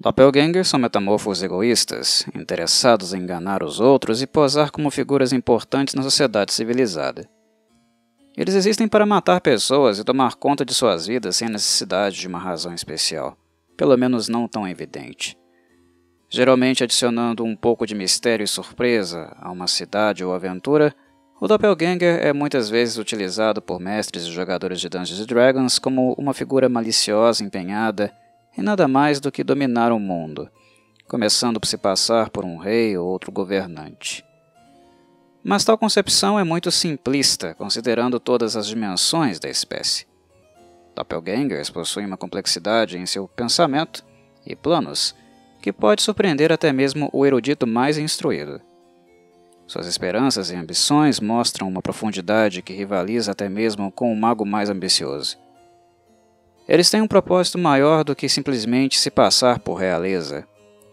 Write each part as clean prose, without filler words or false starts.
Doppelgangers são metamorfos egoístas, interessados em enganar os outros e posar como figuras importantes na sociedade civilizada. Eles existem para matar pessoas e tomar conta de suas vidas sem necessidade de uma razão especial, pelo menos não tão evidente. Geralmente adicionando um pouco de mistério e surpresa a uma cidade ou aventura, o Doppelganger é muitas vezes utilizado por mestres e jogadores de Dungeons & Dragons como uma figura maliciosa empenhada em nada mais do que dominar o mundo, começando por se passar por um rei ou outro governante. Mas tal concepção é muito simplista, considerando todas as dimensões da espécie. Doppelgangers possuem uma complexidade em seu pensamento e planos que pode surpreender até mesmo o erudito mais instruído. Suas esperanças e ambições mostram uma profundidade que rivaliza até mesmo com o mago mais ambicioso. Eles têm um propósito maior do que simplesmente se passar por realeza.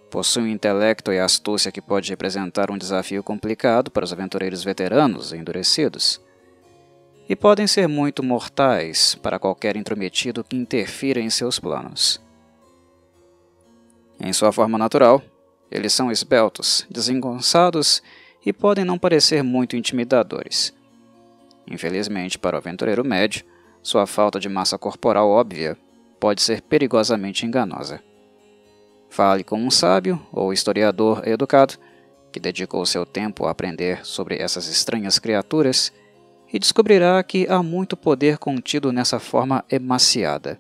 Possuem um intelecto e astúcia que pode representar um desafio complicado para os aventureiros veteranos e endurecidos. E podem ser muito mortais para qualquer intrometido que interfira em seus planos. Em sua forma natural, eles são esbeltos, desengonçados e podem não parecer muito intimidadores. Infelizmente para o aventureiro médio, sua falta de massa corporal óbvia pode ser perigosamente enganosa. Fale com um sábio ou historiador educado que dedicou seu tempo a aprender sobre essas estranhas criaturas e descobrirá que há muito poder contido nessa forma emaciada.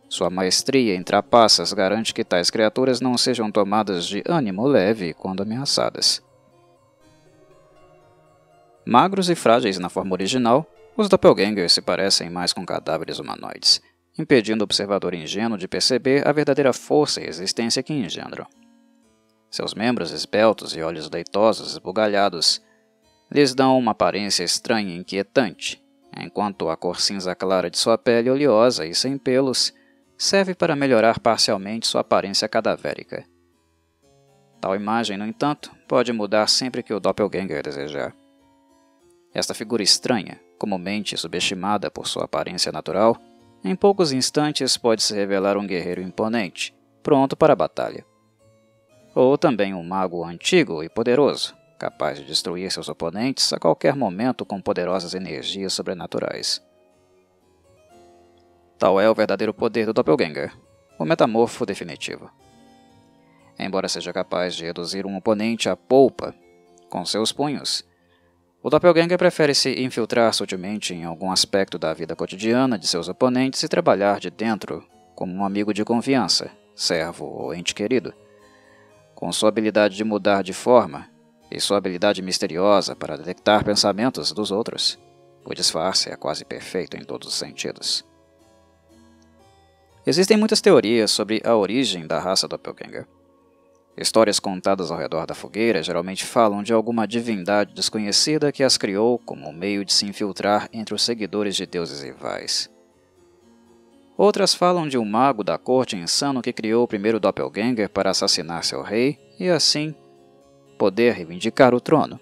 Sua maestria em trapaças garante que tais criaturas não sejam tomadas de ânimo leve quando ameaçadas. Magros e frágeis na forma original, os doppelgangers se parecem mais com cadáveres humanoides, impedindo o observador ingênuo de perceber a verdadeira força e resistência que engendram. Seus membros esbeltos e olhos leitosos esbugalhados lhes dão uma aparência estranha e inquietante, enquanto a cor cinza clara de sua pele oleosa e sem pelos serve para melhorar parcialmente sua aparência cadavérica. Tal imagem, no entanto, pode mudar sempre que o doppelganger desejar. Esta figura estranha, comumente subestimada por sua aparência natural, em poucos instantes pode se revelar um guerreiro imponente, pronto para a batalha. Ou também um mago antigo e poderoso, capaz de destruir seus oponentes a qualquer momento com poderosas energias sobrenaturais. Tal é o verdadeiro poder do doppelganger, o metamorfo definitivo. Embora seja capaz de reduzir um oponente à polpa com seus punhos, o doppelganger prefere se infiltrar sutilmente em algum aspecto da vida cotidiana de seus oponentes e trabalhar de dentro como um amigo de confiança, servo ou ente querido. Com sua habilidade de mudar de forma e sua habilidade misteriosa para detectar pensamentos dos outros, o disfarce é quase perfeito em todos os sentidos. Existem muitas teorias sobre a origem da raça doppelganger. Histórias contadas ao redor da fogueira geralmente falam de alguma divindade desconhecida que as criou como um meio de se infiltrar entre os seguidores de deuses rivais. Outras falam de um mago da corte insano que criou o primeiro doppelganger para assassinar seu rei e, assim, poder reivindicar o trono.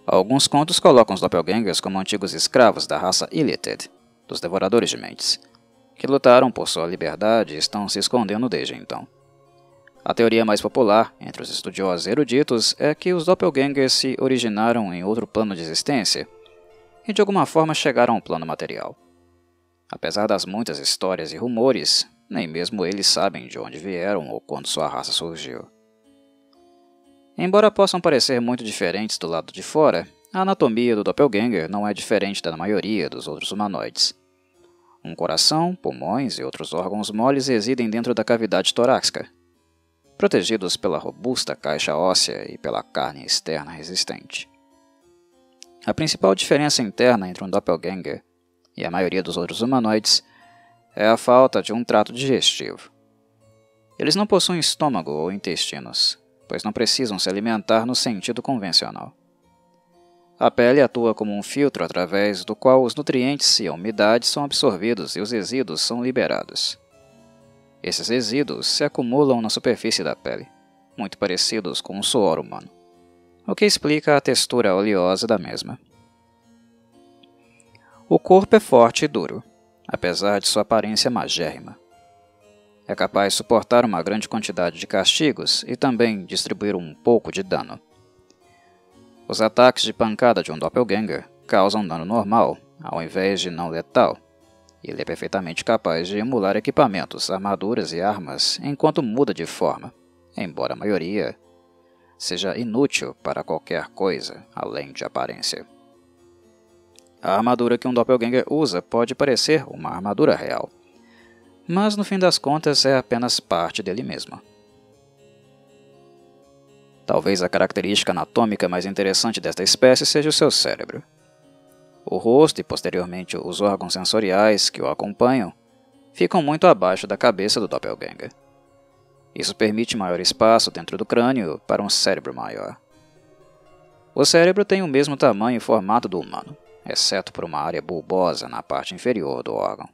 Alguns contos colocam os doppelgangers como antigos escravos da raça Illithid, dos Devoradores de Mentes, que lutaram por sua liberdade e estão se escondendo desde então. A teoria mais popular, entre os estudiosos eruditos, é que os doppelgangers se originaram em outro plano de existência e de alguma forma chegaram ao plano material. Apesar das muitas histórias e rumores, nem mesmo eles sabem de onde vieram ou quando sua raça surgiu. Embora possam parecer muito diferentes do lado de fora, a anatomia do doppelganger não é diferente da maioria dos outros humanoides. Um coração, pulmões e outros órgãos moles residem dentro da cavidade torácica, protegidos pela robusta caixa óssea e pela carne externa resistente. A principal diferença interna entre um doppelganger e a maioria dos outros humanoides é a falta de um trato digestivo. Eles não possuem estômago ou intestinos, pois não precisam se alimentar no sentido convencional. A pele atua como um filtro através do qual os nutrientes e a umidade são absorvidos e os resíduos são liberados. Esses resíduos se acumulam na superfície da pele, muito parecidos com o suor humano, o que explica a textura oleosa da mesma. O corpo é forte e duro, apesar de sua aparência magérrima. É capaz de suportar uma grande quantidade de castigos e também distribuir um pouco de dano. Os ataques de pancada de um doppelganger causam dano normal, ao invés de não letal. Ele é perfeitamente capaz de emular equipamentos, armaduras e armas enquanto muda de forma, embora a maioria seja inútil para qualquer coisa além de aparência. A armadura que um doppelganger usa pode parecer uma armadura real, mas no fim das contas é apenas parte dele mesmo. Talvez a característica anatômica mais interessante desta espécie seja o seu cérebro. O rosto e posteriormente os órgãos sensoriais que o acompanham ficam muito abaixo da cabeça do doppelganger. Isso permite maior espaço dentro do crânio para um cérebro maior. O cérebro tem o mesmo tamanho e formato do humano, exceto por uma área bulbosa na parte inferior do órgão.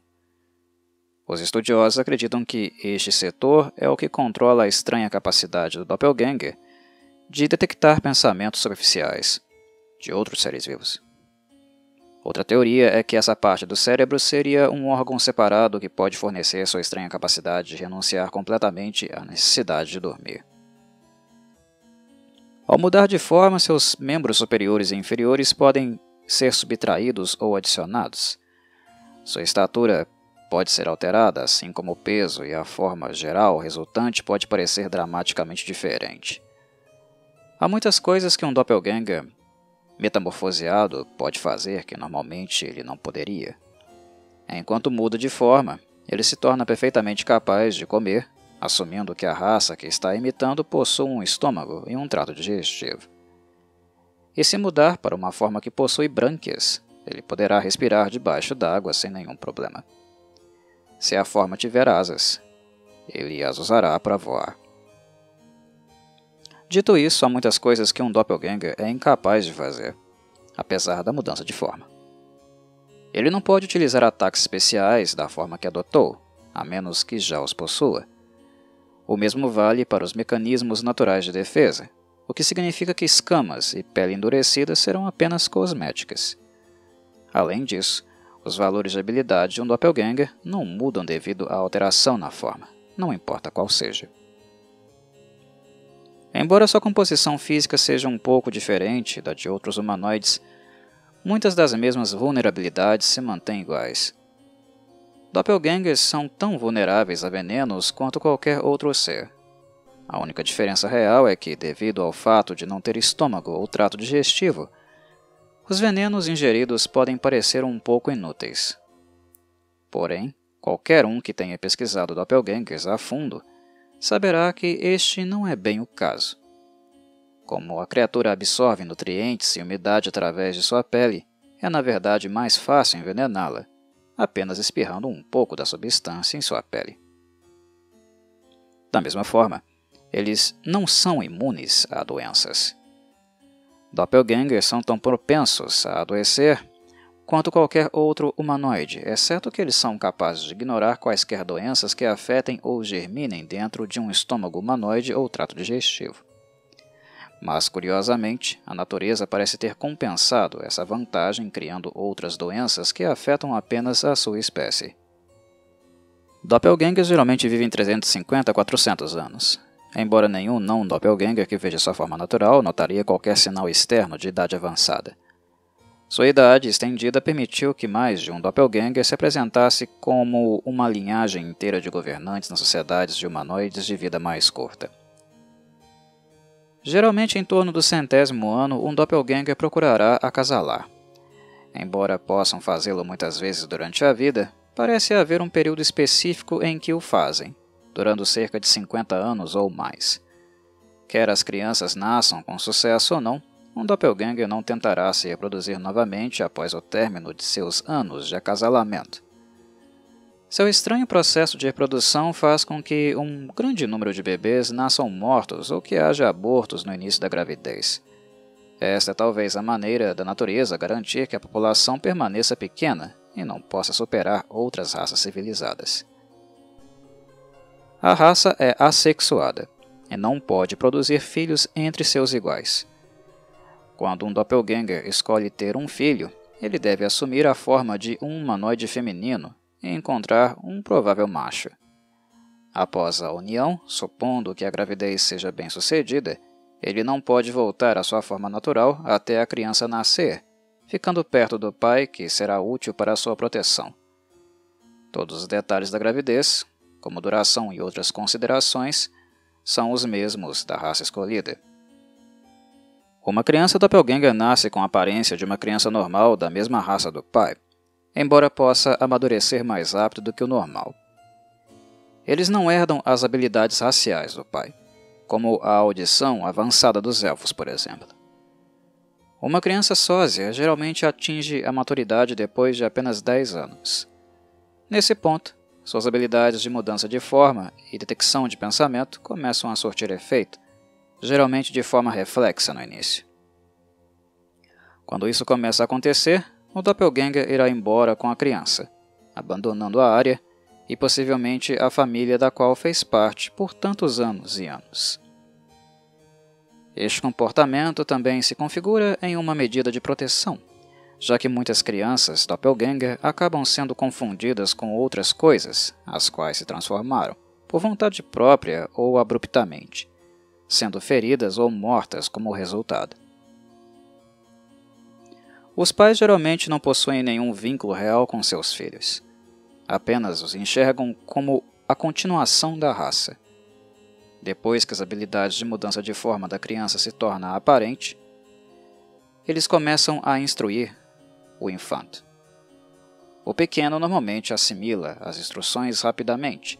Os estudiosos acreditam que este setor é o que controla a estranha capacidade do doppelganger de detectar pensamentos superficiais de outros seres vivos. Outra teoria é que essa parte do cérebro seria um órgão separado que pode fornecer sua estranha capacidade de renunciar completamente à necessidade de dormir. Ao mudar de forma, seus membros superiores e inferiores podem ser subtraídos ou adicionados. Sua estatura pode ser alterada, assim como o peso e a forma geral resultante pode parecer dramaticamente diferente. Há muitas coisas que um doppelganger metamorfoseado pode fazer que normalmente ele não poderia. Enquanto muda de forma, ele se torna perfeitamente capaz de comer, assumindo que a raça que está imitando possui um estômago e um trato digestivo. E se mudar para uma forma que possui brânquias, ele poderá respirar debaixo d'água sem nenhum problema. Se a forma tiver asas, ele as usará para voar. Dito isso, há muitas coisas que um doppelganger é incapaz de fazer, apesar da mudança de forma. Ele não pode utilizar ataques especiais da forma que adotou, a menos que já os possua. O mesmo vale para os mecanismos naturais de defesa, o que significa que escamas e pele endurecida serão apenas cosméticas. Além disso, os valores de habilidade de um doppelganger não mudam devido à alteração na forma, não importa qual seja. Embora sua composição física seja um pouco diferente da de outros humanoides, muitas das mesmas vulnerabilidades se mantêm iguais. Doppelgangers são tão vulneráveis a venenos quanto qualquer outro ser. A única diferença real é que, devido ao fato de não ter estômago ou trato digestivo, os venenos ingeridos podem parecer um pouco inúteis. Porém, qualquer um que tenha pesquisado doppelgangers a fundo saberá que este não é bem o caso. Como a criatura absorve nutrientes e umidade através de sua pele, é na verdade mais fácil envenená-la, apenas espirrando um pouco da substância em sua pele. Da mesma forma, eles não são imunes a doenças. Doppelgangers são tão propensos a adoecer quanto qualquer outro humanoide, exceto que eles são capazes de ignorar quaisquer doenças que afetem ou germinem dentro de um estômago humanoide ou trato digestivo. Mas, curiosamente, a natureza parece ter compensado essa vantagem criando outras doenças que afetam apenas a sua espécie. Doppelgangers geralmente vivem 350 a 400 anos. Embora nenhum não-doppelganger que veja sua forma natural notaria qualquer sinal externo de idade avançada. Sua idade estendida permitiu que mais de um doppelganger se apresentasse como uma linhagem inteira de governantes nas sociedades de humanoides de vida mais curta. Geralmente em torno do 100º ano, um doppelganger procurará acasalar. Embora possam fazê-lo muitas vezes durante a vida, parece haver um período específico em que o fazem, durando cerca de 50 anos ou mais. Quer as crianças nasçam com sucesso ou não, um doppelganger não tentará se reproduzir novamente após o término de seus anos de acasalamento. Seu estranho processo de reprodução faz com que um grande número de bebês nasçam mortos ou que haja abortos no início da gravidez. Esta é talvez a maneira da natureza garantir que a população permaneça pequena e não possa superar outras raças civilizadas. A raça é assexuada e não pode produzir filhos entre seus iguais. Quando um doppelganger escolhe ter um filho, ele deve assumir a forma de um humanoide feminino e encontrar um provável macho. Após a união, supondo que a gravidez seja bem-sucedida, ele não pode voltar à sua forma natural até a criança nascer, ficando perto do pai, que será útil para a sua proteção. Todos os detalhes da gravidez, como duração e outras considerações, são os mesmos da raça escolhida. Uma criança doppelganger nasce com a aparência de uma criança normal da mesma raça do pai, embora possa amadurecer mais rápido do que o normal. Eles não herdam as habilidades raciais do pai, como a audição avançada dos elfos, por exemplo. Uma criança sósia geralmente atinge a maturidade depois de apenas 10 anos. Nesse ponto, suas habilidades de mudança de forma e detecção de pensamento começam a surtir efeito, geralmente de forma reflexa no início. Quando isso começa a acontecer, o doppelganger irá embora com a criança, abandonando a área e possivelmente a família da qual fez parte por tantos anos e anos. Este comportamento também se configura em uma medida de proteção, já que muitas crianças doppelganger acabam sendo confundidas com outras coisas, as quais se transformaram, por vontade própria ou abruptamente, sendo feridas ou mortas como resultado. Os pais geralmente não possuem nenhum vínculo real com seus filhos. Apenas os enxergam como a continuação da raça. Depois que as habilidades de mudança de forma da criança se tornam aparentes, eles começam a instruir o infanto. O pequeno normalmente assimila as instruções rapidamente,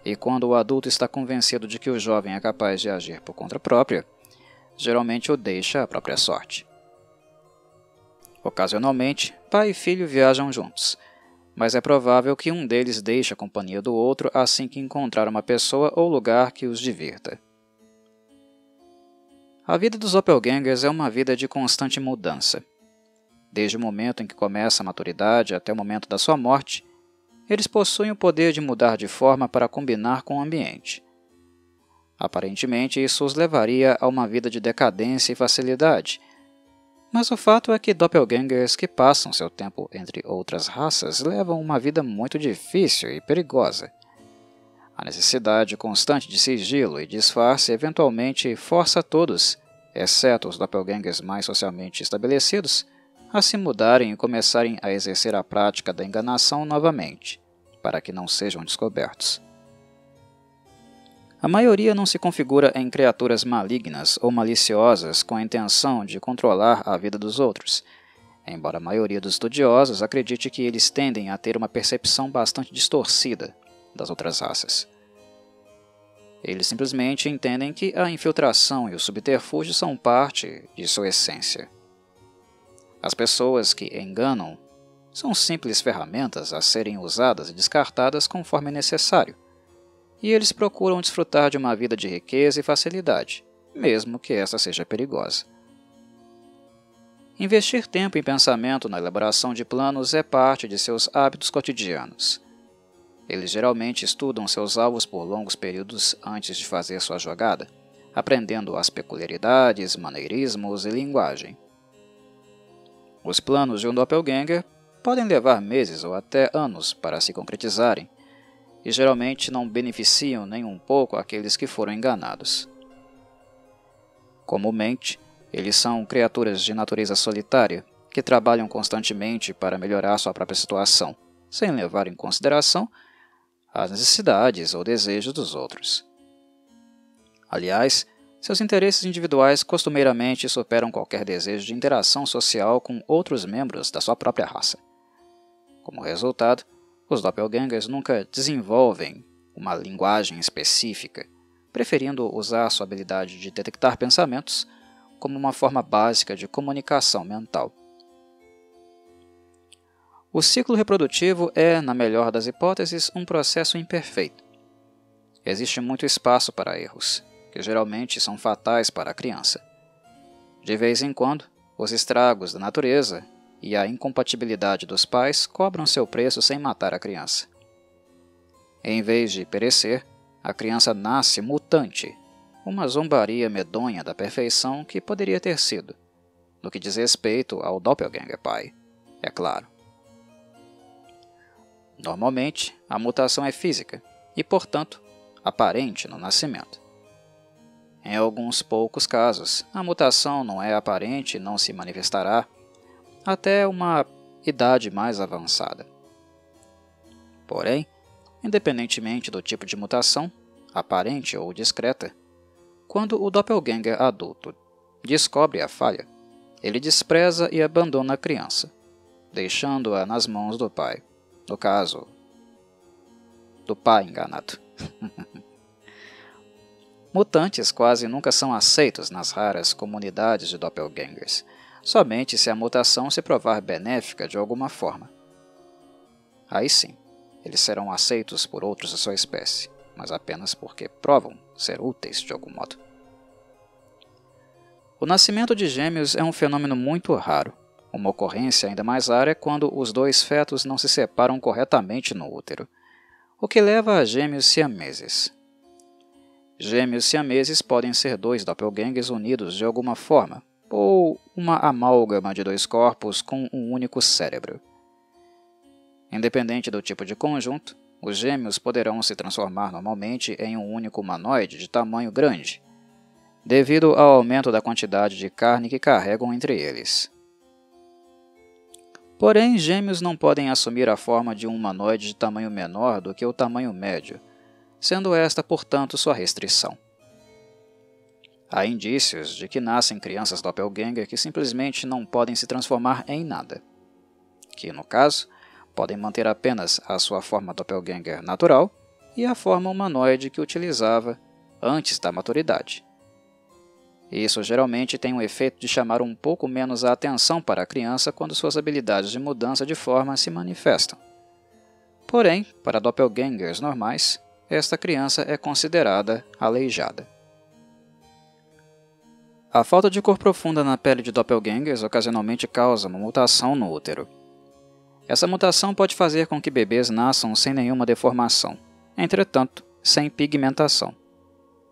e quando o adulto está convencido de que o jovem é capaz de agir por conta própria, geralmente o deixa à própria sorte. Ocasionalmente, pai e filho viajam juntos, mas é provável que um deles deixe a companhia do outro assim que encontrar uma pessoa ou lugar que os divirta. A vida dos doppelgangers é uma vida de constante mudança. Desde o momento em que começa a maturidade até o momento da sua morte, eles possuem o poder de mudar de forma para combinar com o ambiente. Aparentemente, isso os levaria a uma vida de decadência e facilidade, mas o fato é que doppelgangers que passam seu tempo entre outras raças levam uma vida muito difícil e perigosa. A necessidade constante de sigilo e disfarce eventualmente força todos, exceto os doppelgangers mais socialmente estabelecidos, a se mudarem e começarem a exercer a prática da enganação novamente, para que não sejam descobertos. A maioria não se configura em criaturas malignas ou maliciosas com a intenção de controlar a vida dos outros, embora a maioria dos estudiosos acredite que eles tendem a ter uma percepção bastante distorcida das outras raças. Eles simplesmente entendem que a infiltração e o subterfúgio são parte de sua essência. As pessoas que enganam são simples ferramentas a serem usadas e descartadas conforme necessário, e eles procuram desfrutar de uma vida de riqueza e facilidade, mesmo que essa seja perigosa. Investir tempo e pensamento na elaboração de planos é parte de seus hábitos cotidianos. Eles geralmente estudam seus alvos por longos períodos antes de fazer sua jogada, aprendendo as peculiaridades, maneirismos e linguagem. Os planos de um doppelganger podem levar meses ou até anos para se concretizarem, e geralmente não beneficiam nem um pouco aqueles que foram enganados. Comumente, eles são criaturas de natureza solitária, que trabalham constantemente para melhorar sua própria situação, sem levar em consideração as necessidades ou desejos dos outros. Aliás, seus interesses individuais costumeiramente superam qualquer desejo de interação social com outros membros da sua própria raça. Como resultado, os doppelgangers nunca desenvolvem uma linguagem específica, preferindo usar sua habilidade de detectar pensamentos como uma forma básica de comunicação mental. O ciclo reprodutivo é, na melhor das hipóteses, um processo imperfeito. Existe muito espaço para erros, que geralmente são fatais para a criança. De vez em quando, os estragos da natureza e a incompatibilidade dos pais cobram seu preço sem matar a criança. Em vez de perecer, a criança nasce mutante, uma zombaria medonha da perfeição que poderia ter sido, no que diz respeito ao doppelganger pai, é claro. Normalmente, a mutação é física e, portanto, aparente no nascimento. Em alguns poucos casos, a mutação não é aparente e não se manifestará até uma idade mais avançada. Porém, independentemente do tipo de mutação, aparente ou discreta, quando o doppelganger adulto descobre a falha, ele despreza e abandona a criança, deixando-a nas mãos do pai. No caso, do pai enganado. Mutantes quase nunca são aceitos nas raras comunidades de doppelgangers, somente se a mutação se provar benéfica de alguma forma. Aí sim, eles serão aceitos por outros da sua espécie, mas apenas porque provam ser úteis de algum modo. O nascimento de gêmeos é um fenômeno muito raro. Uma ocorrência ainda mais rara é quando os dois fetos não se separam corretamente no útero, o que leva a gêmeos siameses. Gêmeos siameses podem ser dois doppelgangers unidos de alguma forma, ou uma amálgama de dois corpos com um único cérebro. Independente do tipo de conjunto, os gêmeos poderão se transformar normalmente em um único humanoide de tamanho grande, devido ao aumento da quantidade de carne que carregam entre eles. Porém, gêmeos não podem assumir a forma de um humanoide de tamanho menor do que o tamanho médio, sendo esta, portanto, sua restrição. Há indícios de que nascem crianças doppelganger que simplesmente não podem se transformar em nada, que, no caso, podem manter apenas a sua forma doppelganger natural e a forma humanoide que utilizava antes da maturidade. Isso geralmente tem o efeito de chamar um pouco menos a atenção para a criança quando suas habilidades de mudança de forma se manifestam. Porém, para doppelgangers normais, esta criança é considerada aleijada. A falta de cor profunda na pele de doppelgangers ocasionalmente causa uma mutação no útero. Essa mutação pode fazer com que bebês nasçam sem nenhuma deformação, entretanto, sem pigmentação.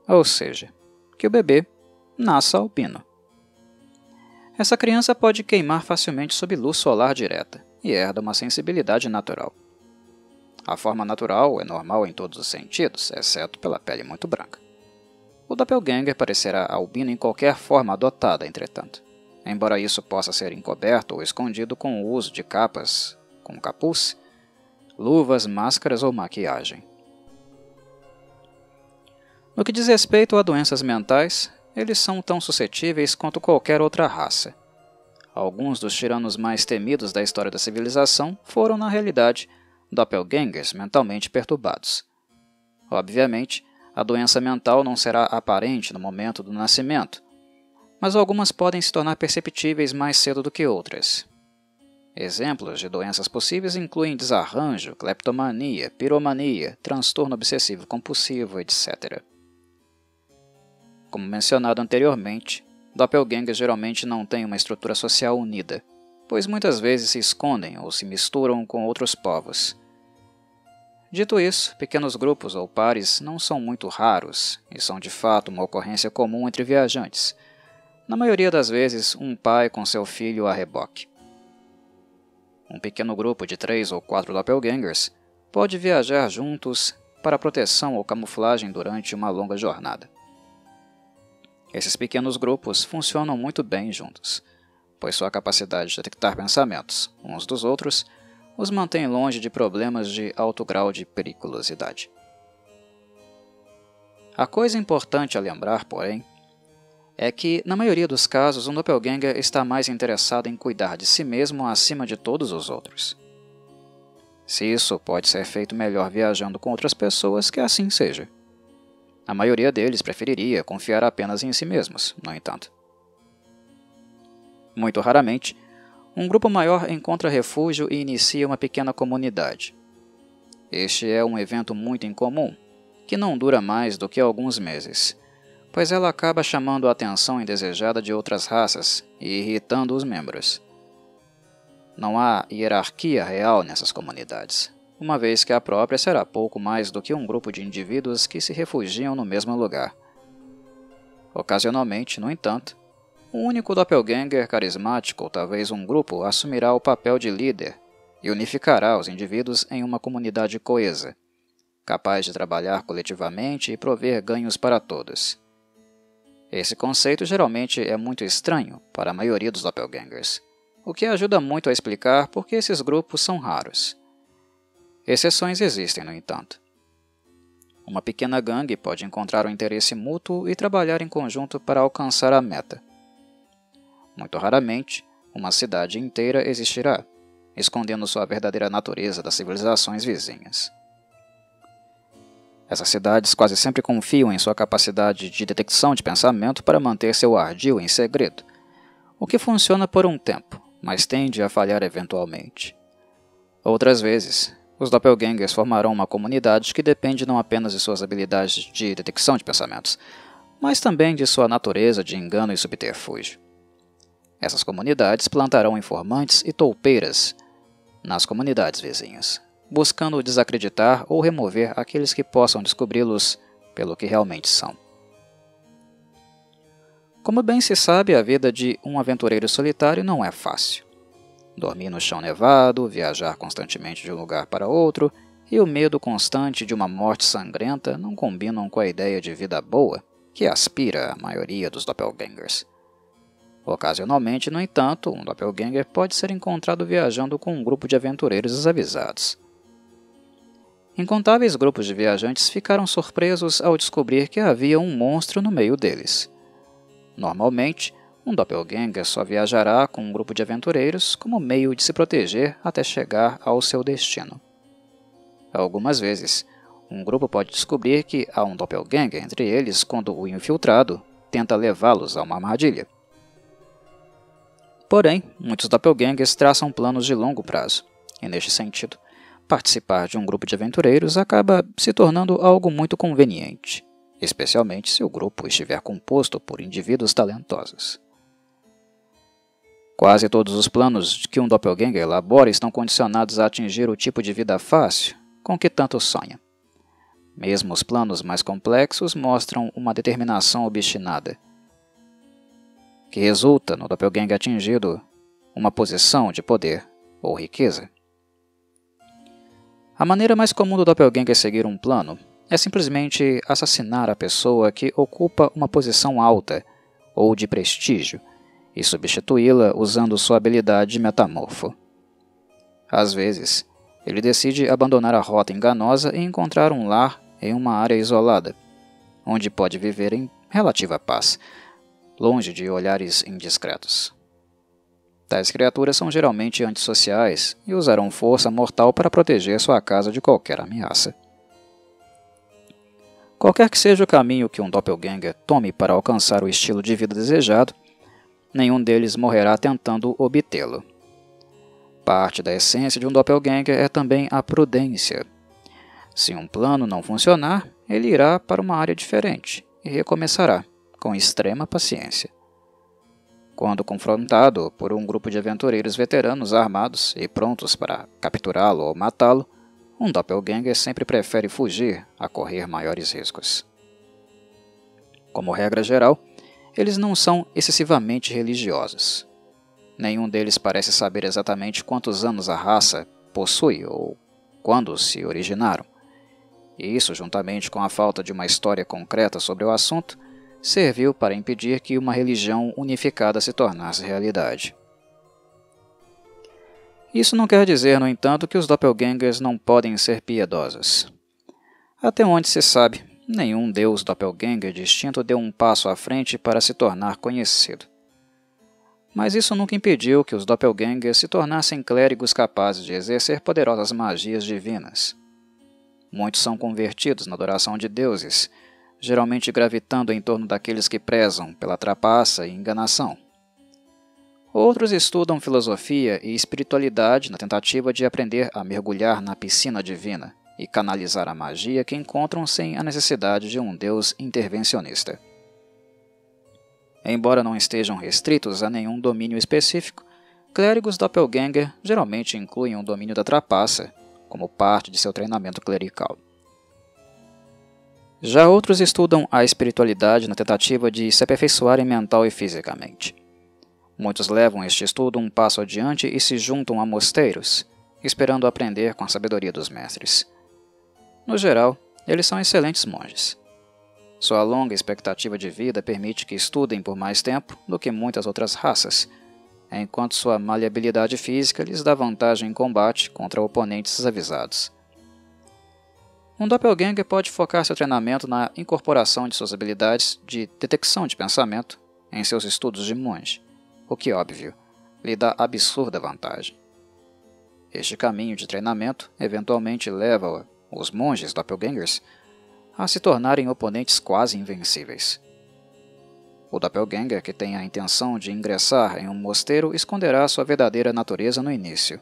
Ou seja, que o bebê nasça albino. Essa criança pode queimar facilmente sob luz solar direta e herda uma sensibilidade natural. A forma natural é normal em todos os sentidos, exceto pela pele muito branca. O doppelganger parecerá albino em qualquer forma adotada, entretanto, embora isso possa ser encoberto ou escondido com o uso de capas com capuz, luvas, máscaras ou maquiagem. No que diz respeito a doenças mentais, eles são tão suscetíveis quanto qualquer outra raça. Alguns dos tiranos mais temidos da história da civilização foram, na realidade, doppelgangers mentalmente perturbados. Obviamente, a doença mental não será aparente no momento do nascimento, mas algumas podem se tornar perceptíveis mais cedo do que outras. Exemplos de doenças possíveis incluem desarranjo, cleptomania, piromania, transtorno obsessivo-compulsivo, etc. Como mencionado anteriormente, doppelgangers geralmente não têm uma estrutura social unida, pois muitas vezes se escondem ou se misturam com outros povos. Dito isso, pequenos grupos ou pares não são muito raros e são de fato uma ocorrência comum entre viajantes, na maioria das vezes um pai com seu filho a reboque. Um pequeno grupo de 3 ou 4 doppelgangers pode viajar juntos para proteção ou camuflagem durante uma longa jornada. Esses pequenos grupos funcionam muito bem juntos, pois sua capacidade de detectar pensamentos uns dos outros os mantém longe de problemas de alto grau de periculosidade. A coisa importante a lembrar, porém, é que, na maioria dos casos, um doppelganger está mais interessado em cuidar de si mesmo acima de todos os outros. Se isso pode ser feito melhor viajando com outras pessoas, que assim seja. A maioria deles preferiria confiar apenas em si mesmos, no entanto. Muito raramente, um grupo maior encontra refúgio e inicia uma pequena comunidade. Este é um evento muito incomum, que não dura mais do que alguns meses, pois ela acaba chamando a atenção indesejada de outras raças e irritando os membros. Não há hierarquia real nessas comunidades, uma vez que a própria será pouco mais do que um grupo de indivíduos que se refugiam no mesmo lugar. Ocasionalmente, no entanto, um único doppelganger carismático ou talvez um grupo assumirá o papel de líder e unificará os indivíduos em uma comunidade coesa, capaz de trabalhar coletivamente e prover ganhos para todos. Esse conceito geralmente é muito estranho para a maioria dos doppelgangers, o que ajuda muito a explicar por que esses grupos são raros. Exceções existem, no entanto. Uma pequena gangue pode encontrar um interesse mútuo e trabalhar em conjunto para alcançar a meta. Muito raramente, uma cidade inteira existirá, escondendo sua verdadeira natureza das civilizações vizinhas. Essas cidades quase sempre confiam em sua capacidade de detecção de pensamento para manter seu ardil em segredo, o que funciona por um tempo, mas tende a falhar eventualmente. Outras vezes, os doppelgangers formarão uma comunidade que depende não apenas de suas habilidades de detecção de pensamentos, mas também de sua natureza de engano e subterfúgio. Essas comunidades plantarão informantes e toupeiras nas comunidades vizinhas, buscando desacreditar ou remover aqueles que possam descobri-los pelo que realmente são. Como bem se sabe, a vida de um aventureiro solitário não é fácil. Dormir no chão nevado, viajar constantemente de um lugar para outro e o medo constante de uma morte sangrenta não combinam com a ideia de vida boa que aspira a maioria dos doppelgangers. Ocasionalmente, no entanto, um doppelganger pode ser encontrado viajando com um grupo de aventureiros desavisados. Incontáveis grupos de viajantes ficaram surpresos ao descobrir que havia um monstro no meio deles. Normalmente, um doppelganger só viajará com um grupo de aventureiros como meio de se proteger até chegar ao seu destino. Algumas vezes, um grupo pode descobrir que há um doppelganger entre eles quando o infiltrado tenta levá-los a uma armadilha. Porém, muitos doppelgangers traçam planos de longo prazo, e neste sentido, participar de um grupo de aventureiros acaba se tornando algo muito conveniente, especialmente se o grupo estiver composto por indivíduos talentosos. Quase todos os planos que um doppelganger elabora estão condicionados a atingir o tipo de vida fácil com que tanto sonha. Mesmo os planos mais complexos mostram uma determinação obstinada, que resulta no doppelganger atingido uma posição de poder ou riqueza. A maneira mais comum do doppelganger seguir um plano é simplesmente assassinar a pessoa que ocupa uma posição alta ou de prestígio e substituí-la usando sua habilidade de metamorfo. Às vezes, ele decide abandonar a rota enganosa e encontrar um lar em uma área isolada, onde pode viver em relativa paz, longe de olhares indiscretos. Tais criaturas são geralmente antissociais e usarão força mortal para proteger sua casa de qualquer ameaça. Qualquer que seja o caminho que um doppelganger tome para alcançar o estilo de vida desejado, nenhum deles morrerá tentando obtê-lo. Parte da essência de um doppelganger é também a prudência. Se um plano não funcionar, ele irá para uma área diferente e recomeçará, com extrema paciência. Quando confrontado por um grupo de aventureiros veteranos armados e prontos para capturá-lo ou matá-lo, um doppelganger sempre prefere fugir a correr maiores riscos. Como regra geral, eles não são excessivamente religiosos. Nenhum deles parece saber exatamente quantos anos a raça possui ou quando se originaram. E isso, juntamente com a falta de uma história concreta sobre o assunto, serviu para impedir que uma religião unificada se tornasse realidade. Isso não quer dizer, no entanto, que os doppelgangers não podem ser piedosos. Até onde se sabe, nenhum deus doppelganger distinto deu um passo à frente para se tornar conhecido. Mas isso nunca impediu que os doppelgangers se tornassem clérigos capazes de exercer poderosas magias divinas. Muitos são convertidos na adoração de deuses, geralmente gravitando em torno daqueles que prezam pela trapaça e enganação. Outros estudam filosofia e espiritualidade na tentativa de aprender a mergulhar na piscina divina e canalizar a magia que encontram sem a necessidade de um deus intervencionista. Embora não estejam restritos a nenhum domínio específico, clérigos doppelganger geralmente incluem um domínio da trapaça como parte de seu treinamento clerical. Já outros estudam a espiritualidade na tentativa de se aperfeiçoarem mental e fisicamente. Muitos levam este estudo um passo adiante e se juntam a mosteiros, esperando aprender com a sabedoria dos mestres. No geral, eles são excelentes monges. Sua longa expectativa de vida permite que estudem por mais tempo do que muitas outras raças, enquanto sua maleabilidade física lhes dá vantagem em combate contra oponentes desavisados. Um doppelganger pode focar seu treinamento na incorporação de suas habilidades de detecção de pensamento em seus estudos de monge, o que, óbvio, lhe dá absurda vantagem. Este caminho de treinamento eventualmente leva os monges doppelgangers a se tornarem oponentes quase invencíveis. O doppelganger que tem a intenção de ingressar em um mosteiro esconderá sua verdadeira natureza no início,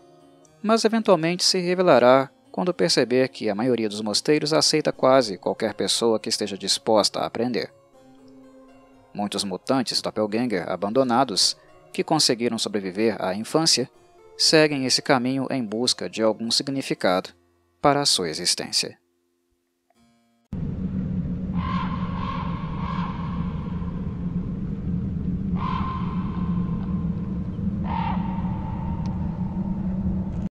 mas eventualmente se revelará quando perceber que a maioria dos mosteiros aceita quase qualquer pessoa que esteja disposta a aprender. Muitos mutantes doppelganger abandonados, que conseguiram sobreviver à infância, seguem esse caminho em busca de algum significado para a sua existência.